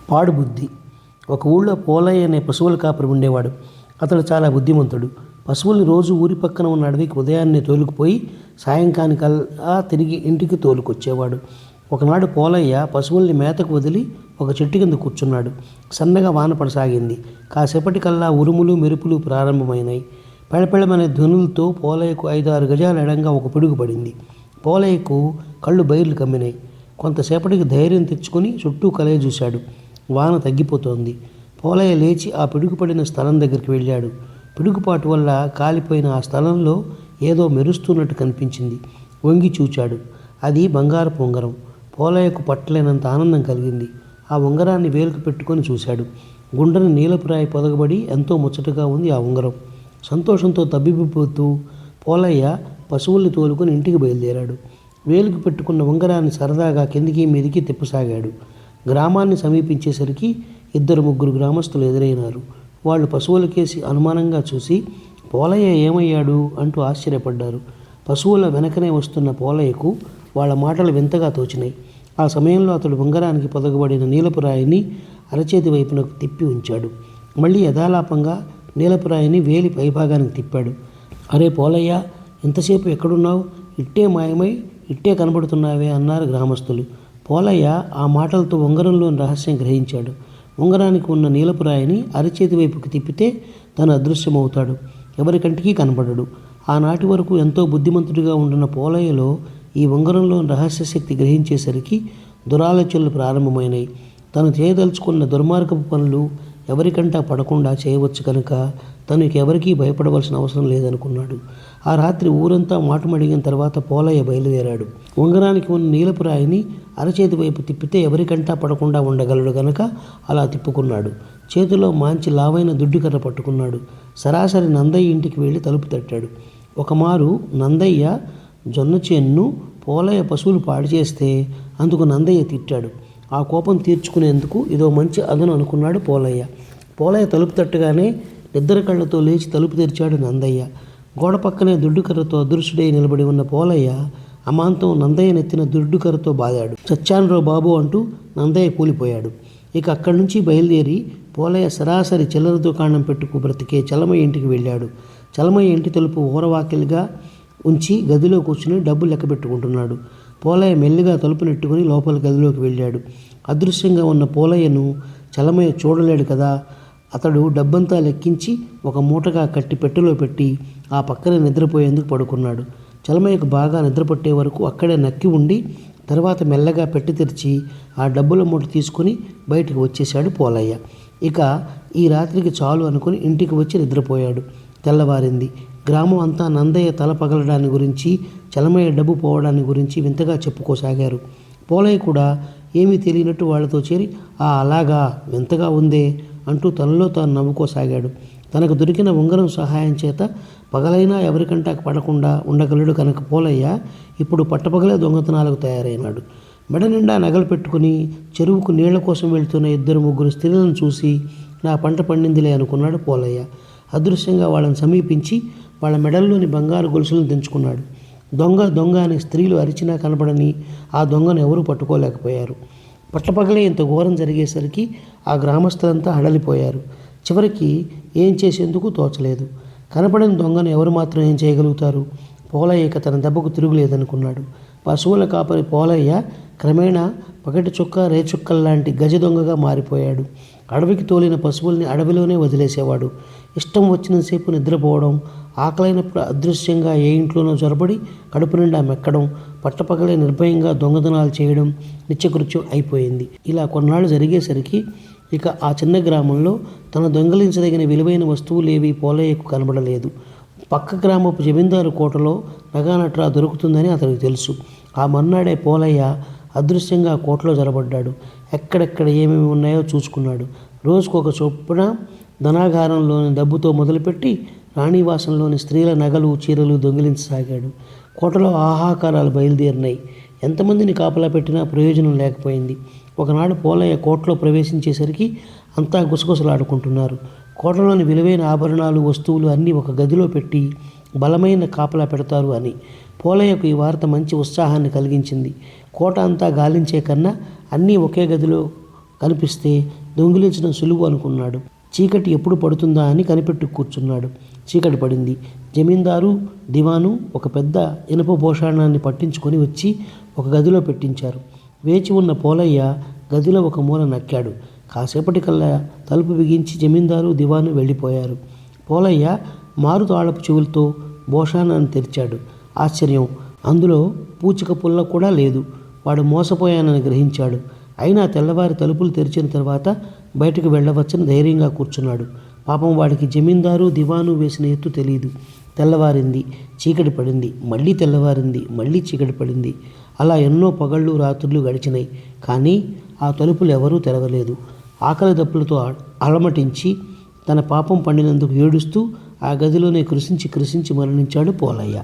పాడుబుద్ధి. ఒక ఊళ్ళో పోలయ్య అనే పశువుల కాపరి ఉండేవాడు. అతడు చాలా బుద్ధిమంతుడు. పశువుల్ని రోజు ఊరి పక్కన ఉన్న అడవికి ఉదయాన్నే తోలుకుపోయి సాయంకానికల్లా తిరిగి ఇంటికి తోలుకొచ్చేవాడు. ఒకనాడు పోలయ్య పశువుల్ని మేతకు వదిలి ఒక చెట్టు కింద కూర్చున్నాడు. సన్నగా వాన పడసాగింది. కాసేపటికల్లా ఉరుములు మెరుపులు ప్రారంభమైనాయి. పెళపెళమనే ధ్వనులతో పోలయ్యకు 5-6 గజాల ఎడంగా ఒక పిడుగు పడింది. పోలయ్యకు కళ్ళు బైర్లు కమ్మినాయి. కొంతసేపటికి ధైర్యం తెచ్చుకొని చుట్టూ కలయ చూశాడు. వాన తగ్గిపోతోంది. పోలయ్య లేచి ఆ పిడుగు పడిన స్థలం దగ్గరికి వెళ్ళాడు. పిడుగుపాటు వల్ల కాలిపోయిన ఆ స్థలంలో ఏదో మెరుస్తున్నట్టు కనిపించింది. వంగి చూచాడు. అది బంగారపు ఉంగరం. పోలయ్యకు పట్టలేనంత ఆనందం కలిగింది. ఆ ఉంగరాన్ని వేలుకు పెట్టుకొని చూశాడు. గుండెని నీలపురాయి పొదగబడి ఎంతో ముచ్చటగా ఉంది ఆ ఉంగరం. సంతోషంతో తబ్బిబ్బిపోతూ పోలయ్య పశువుల్ని తోలుకొని ఇంటికి బయలుదేరాడు. వేలుకు పెట్టుకున్న ఉంగరాన్ని సరదాగా కిందికి మీదికి తిప్పసాగాడు. గ్రామాన్ని సమీపించేసరికి 2-3 గ్రామస్తులు ఎదురైనారు. వాళ్ళు పశువులకేసి అనుమానంగా చూసి పోలయ్య ఏమయ్యాడు అంటూ ఆశ్చర్యపడ్డారు. పశువుల వెనకనే వస్తున్న పోలయ్యకు వాళ్ళ మాటలు వింతగా తోచినాయి. ఆ సమయంలో అతడు ఉంగరానికి పొదగబడిన నీలపురాయిని అరచేతి వైపునకు తిప్పి ఉంచాడు. మళ్ళీ యథాలాపంగా నీలపురాయిని వేలి పైభాగానికి తిప్పాడు. అరే పోలయ్య, ఎంతసేపు ఎక్కడున్నావు? ఇట్టే మాయమై ఇట్టే కనబడుతున్నావే అన్నారు గ్రామస్తులు. పోలయ్య ఆ మాటలతో ఉంగరంలోని రహస్యం గ్రహించాడు. ఉంగరానికి ఉన్న నీలపురాయిని అరచేతి వైపుకి తిప్పితే తను అదృశ్యమవుతాడు. ఎవరికంటికి కనబడడు. ఆనాటి వరకు ఎంతో బుద్ధిమంతుడిగా ఉండిన పోలయ్యలో ఈ ఉంగరంలోని రహస్యశక్తి గ్రహించేసరికి దురాలోచనలు ప్రారంభమైనాయి. తను చేయదలుచుకున్న దుర్మార్గపు పనులు ఎవరికంటా పడకుండా చేయవచ్చు కనుక తనకి ఎవరికీ భయపడవలసిన అవసరం లేదనుకున్నాడు. ఆ రాత్రి ఊరంతా మాటుమడిగిన తర్వాత పోలయ్య బయలుదేరాడు. ఉంగరానికి ఉన్న నీలపురాయిని అరచేతి వైపు తిప్పితే ఎవరికంటా పడకుండా ఉండగలడు గనక అలా తిప్పుకున్నాడు. చేతిలో మంచి లావైన దుడ్డుకర్ర పట్టుకున్నాడు. సరాసరి నందయ్య ఇంటికి వెళ్ళి తలుపు తట్టాడు. ఒకమారు నందయ్య జొన్న చేనును పోలయ్య పశువులు పాడు చేస్తే అందుకు నందయ్య తిట్టాడు. ఆ కోపం తీర్చుకునేందుకు ఇదో మంచి అదను అనుకున్నాడు పోలయ్య. పోలయ్య తలుపు తట్టగానే నిద్ర కళ్ళతో లేచి తలుపు తెరిచాడు నందయ్య. గోడ పక్కనే దుడ్డుకర్రతో అదృశ్యుడై నిలబడి ఉన్న పోలయ్య అమాంతం నందయ్య నెత్తిన దుడ్డుకర్రతో బాదాడు. చచ్చాన్రో బాబు అంటూ నందయ్య కూలిపోయాడు. ఇక అక్కడి నుంచి బయలుదేరి పోలయ్య సరాసరి చిల్లర దుకాణం పెట్టుకు బ్రతికే చలమయ్య ఇంటికి వెళ్ళాడు. చలమయ్య ఇంటి తలుపు ఊరవాకిలిగా ఉంచి గదిలో కూర్చుని డబ్బు లెక్క పెట్టుకుంటున్నాడు. పోలయ్య మెల్లిగా తలుపు నెట్టుకుని లోపల గదిలోకి వెళ్ళాడు. అదృశ్యంగా ఉన్న పోలయ్యను చలమయ్య చూడలేడు కదా. అతడు డబ్బంతా లెక్కించి ఒక మూటగా కట్టి పెట్టెలో పెట్టి ఆ పక్కనే నిద్రపోయేందుకు పడుకున్నాడు. చలమయ్యకు బాగా నిద్రపట్టే వరకు అక్కడే నక్కి ఉండి తర్వాత మెల్లగా పెట్టి తెరిచి ఆ డబ్బుల మూట తీసుకుని బయటకు వచ్చేశాడు పోలయ్య. ఇక ఈ రాత్రికి చాలు అనుకుని ఇంటికి వచ్చి నిద్రపోయాడు. తెల్లవారింది. గ్రామం అంతా నందయ్య తల పగలడాన్ని గురించి, చలమయ్య డబ్బు పోవడాన్ని గురించి వింతగా చెప్పుకోసాగారు. పోలయ్య కూడా ఏమీ తెలియనట్టు వాళ్లతో చేరి అలాగా వింతగా ఉందే అంటూ తనలో తాను నవ్వుకోసాగాడు. తనకు దొరికిన ఉంగరం సహాయం చేత పగలైనా ఎవరికంటా పడకుండా ఉండగలడు కనుక పోలయ్య ఇప్పుడు పట్టపగలే దొంగతనాలకు తయారైనాడు. మెడ నిండా నగలు పెట్టుకుని చెరువుకు నీళ్ల కోసం వెళ్తున్న 2-3 స్త్రీలను చూసి నా పంట పండిందిలే అనుకున్నాడు పోలయ్య. అదృశ్యంగా వాళ్ళని సమీపించి వాళ్ళ మెడల్లోని బంగారు గొలుసులను తెంచుకున్నాడు. దొంగ దొంగ అని స్త్రీలు అరిచినా కనబడని ఆ దొంగను ఎవరూ పట్టుకోలేకపోయారు. పట్టపగలే ఇంత ఘోరం జరిగేసరికి ఆ గ్రామస్తులంతా హడలిపోయారు. చివరికి ఏం చేసేందుకు తోచలేదు. కనపడని దొంగను ఎవరు మాత్రం ఏం చేయగలుగుతారు? పోలయ్య ఇక తన దెబ్బకు తిరుగులేదనుకున్నాడు. పశువుల కాపరి పోలయ్య క్రమేణా పగటి చుక్క రేచుక్కల్లాంటి గజ దొంగగా మారిపోయాడు. అడవికి తోలిన పశువుల్ని అడవిలోనే వదిలేసేవాడు. ఇష్టం వచ్చినంతసేపు నిద్రపోవడం, ఆకలైనప్పుడు అదృశ్యంగా ఏ ఇంట్లోనో చొరబడి కడుపు నిండా మెక్కడం, పట్టపగలే నిర్భయంగా దొంగతనాలు చేయడం నిత్యకృత్యం అయిపోయింది. ఇలా కొన్నాళ్ళు జరిగేసరికి ఇక ఆ చిన్న గ్రామంలో తన దొంగలించదగిన విలువైన వస్తువులేవి పోలయ్యకు కనబడలేదు. పక్క గ్రామపు జమీందారు కోటలో నగానట్రా దొరుకుతుందని అతనికి తెలుసు. ఆ మర్నాడే పోలయ్య అదృశ్యంగా కోటలో జొరబడ్డాడు. ఎక్కడెక్కడ ఏమేమి ఉన్నాయో చూసుకున్నాడు. రోజుకొక చొప్పున ధనాగారంలోని డబ్బుతో మొదలుపెట్టి రాణివాసంలోని స్త్రీల నగలు చీరలు దొంగిలించసాగాడు. కోటలో ఆహాకారాలు బయలుదేరినాయి. ఎంతమందిని కాపలా పెట్టినా ప్రయోజనం లేకపోయింది. ఒకనాడు పోలయ్య కోటలో ప్రవేశించేసరికి అంతా గుసగుసలాడుకుంటున్నారు. కోటలోని విలువైన ఆభరణాలు వస్తువులు అన్నీ ఒక గదిలో పెట్టి బలమైన కాపలా పెడతారు అని. పోలయ్యకు ఈ వార్త మంచి ఉత్సాహాన్ని కలిగించింది. కోట అంతా గాలించే కన్నా అన్నీ ఒకే గదిలో కనిపిస్తే దొంగిలించడం సులువు అనుకున్నాడు. చీకటి ఎప్పుడు పడుతుందా అని కనిపెట్టు కూర్చున్నాడు. చీకటి పడింది. జమీందారు దివాను ఒక పెద్ద ఇనప భోషాణాన్ని పట్టించుకొని వచ్చి ఒక గదిలో పెట్టించారు. వేచి ఉన్న పోలయ్య గదిలో ఒక మూల నక్కాడు. కాసేపటికల్లా తలుపు బిగించి జమీందారు దివాను వెళ్ళిపోయారు. పోలయ్య మారు తాళపు చెవులతో భోషాణాన్ని తెరిచాడు. ఆశ్చర్యం, అందులో పూచిక పుల్ల కూడా లేదు. వాడు మోసపోయానని గ్రహించాడు. అయినా తెల్లవారి తలుపులు తెరిచిన తర్వాత బయటకు వెళ్ళవచ్చని ధైర్యంగా కూర్చున్నాడు. పాపం వాడికి జమీందారు దివాను వేసిన ఎత్తు తెలియదు. తెల్లవారింది, చీకటి పడింది, మళ్ళీ తెల్లవారింది, మళ్ళీ చీకటి పడింది. అలా ఎన్నో పగళ్ళు రాత్రులు గడిచినాయి. కానీ ఆ తలుపులు ఎవరూ తెరవలేదు. ఆకలి దప్పులతో అలమటించి తన పాపం పండినందుకు ఏడుస్తూ ఆ గదిలోనే కృషించి మరణించాడు పోలయ్య.